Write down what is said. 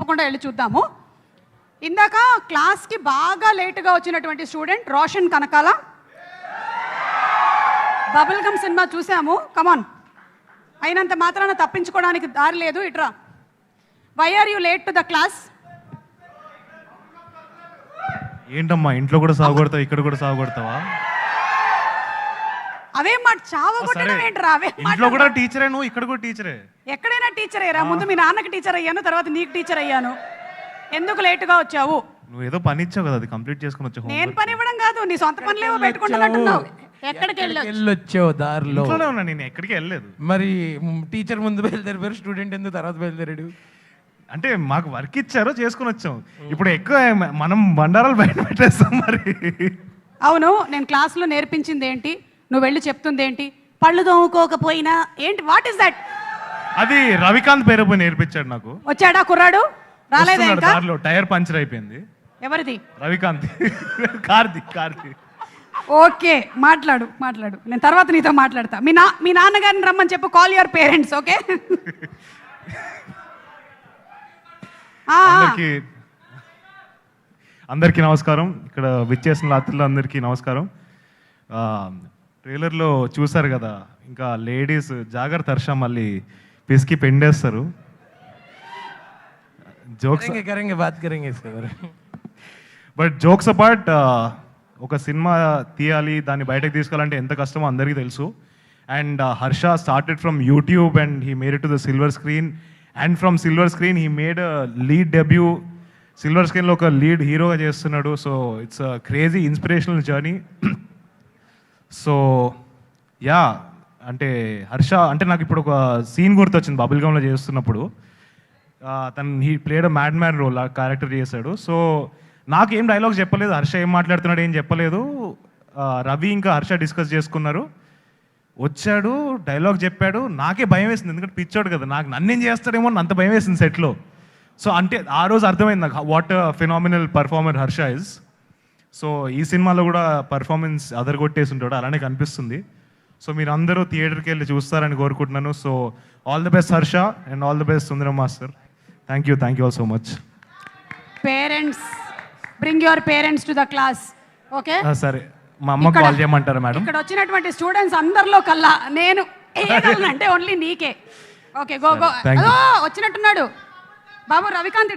తప్పకుండా వెళ్ళి చూద్దాము. ఇందాక క్లాస్కి బాగా లేటుగా వచ్చినటువంటి student Roshan Kanakala. Bubble gum cinema చూసాము, కమాన్. అయినంత మాత్రాన తప్పించుకోవడానికి దారి లేదు, ఇట్రా. Why are you late to the class? ఏంటమ్మా ఇంట్లో కూడా సాగుకొడతావు, ఇక్కడ కూడా సాగుకొడతావా? అవే మాట చావగొట్టడం ఏంట్రా? అవే ఇంట్లో కూడా టీచరే, నువ్వు ఇక్కడ కూడా టీచరే. ఎక్కడైనా టీచరే రా. ముందు మీ నాన్నకి టీచర్ అయ్యాను, తర్వాత నీకు టీచర్ అయ్యాను. ఎందుకు లేటుగా వచ్చావు? నువ్వు ఏదో పని ఇచ్చావు కదా, అది కంప్లీట్ చేసుకుని వచ్చావు. నేను పని ఇవ్వడం కాదు, నీ సొంత పనులేవో పెట్టుకుంటున్నట్టున్నావు. ఎక్కడికి వెళ్ళొచ్చావు? దారిలో ఇంట్లోనే ఉన్నా, నేను ఎక్కడికి వెళ్ళలేదు. మరి టీచర్ ముందు బయలుదేరారు, స్టూడెంట్ ఎందుకు తర్వాత బయలుదేరాడు? అంటే మాకు వర్క్ ఇచ్చారో చేసుకుని వచ్చాం. ఇప్పుడు ఎక్కువ మనం బండారాలు బయట పెట్టేస్తాం మరి. అవును, నేను క్లాస్లో నేర్పించింది ఏంటి, నువ్వు వెళ్ళి చెప్తుంది ఏంటి? పళ్ళు తోముకోకపోయినా ఏంటి? What is that? అది రవికాంత్ పేరు పోయి నేర్పించాడు నాకు. వచ్చాడా కుర్రాడు? రాలేదా ఇంకా? దారిలో టైర్ పంచర్ అయిపోయింది. ఎవరిది? రవికాంత్. కార్తీ. ఓకే, మాట్లాడు. నేను తర్వాత నీతో మాట్లాడతా. మీ నాన్నగారిని రమ్మని చెప్పు. Call your parents. ఓకే. అందరికీ నమస్కారం. ఇక్కడ విచ్చేసిన రాత్రులు అందరికీ నమస్కారం. ట్రైలర్లో చూసారు కదా, ఇంకా లేడీస్ జాగ్రత్త, హర్ష మళ్ళీ పిసికి పెండేస్తారు. జోక్స్ బట్ జోక్స్ అపార్ట్, ఒక సినిమా తీయాలి, దాన్ని బయటకు తీసుకోవాలంటే ఎంత కష్టమో అందరికీ తెలుసు. And Harsha started from YouTube and he made it to the silver screen. And from silver screen he made lead debut. Silver స్క్రీన్లో ఒక లీడ్ హీరోగా చేస్తున్నాడు. So it's a crazy inspirational journey. So yeah, అంటే హర్ష అంటే నాకు ఇప్పుడు ఒక సీన్ గుర్తొచ్చింది బబుల్ గమ్లో చేస్తున్నప్పుడు. He played a mad man role, ఆ క్యారెక్టర్ చేశాడు. సో నాకు ఏం డైలాగ్స్ చెప్పలేదు, హర్ష ఏం మాట్లాడుతున్నాడు ఏం చెప్పలేదు. రవి ఇంకా హర్ష డిస్కస్ చేసుకున్నారు, వచ్చాడు, డైలాగ్ చెప్పాడు. నాకే భయం వేసింది, ఎందుకంటే పిచ్చోడు కదా, నన్నేం చేస్తాడేమో అంత భయం వేసింది సెట్లో. సో అంటే ఆ రోజు అర్థమైంది నాకు what phenomenal performer Harsha is. So ఈ సినిమాలో కూడా పర్ఫార్మెన్స్ అదరగొట్టేసి ఉంటాడు, అలానే కనిపిస్తుంది. సో మీరు అందరూ థియేటర్కి వెళ్ళి చూస్తారని కోరుకుంటున్నాను. So all the best Harsha and all the best Sundaram master. Thank you all so much. Parents, bring your parents to the class. Okay, సరే. మా అమ్మ కాల్ చేయమంటారా మేడం? ఇక్కడ వచ్చినటువంటి స్టూడెంట్స్ అందరిలో కల్లా నేను అంటే ఓన్లీ నీకే. Okay, go. వచ్చినట్టున్నాడు బాబు రవికాంత్.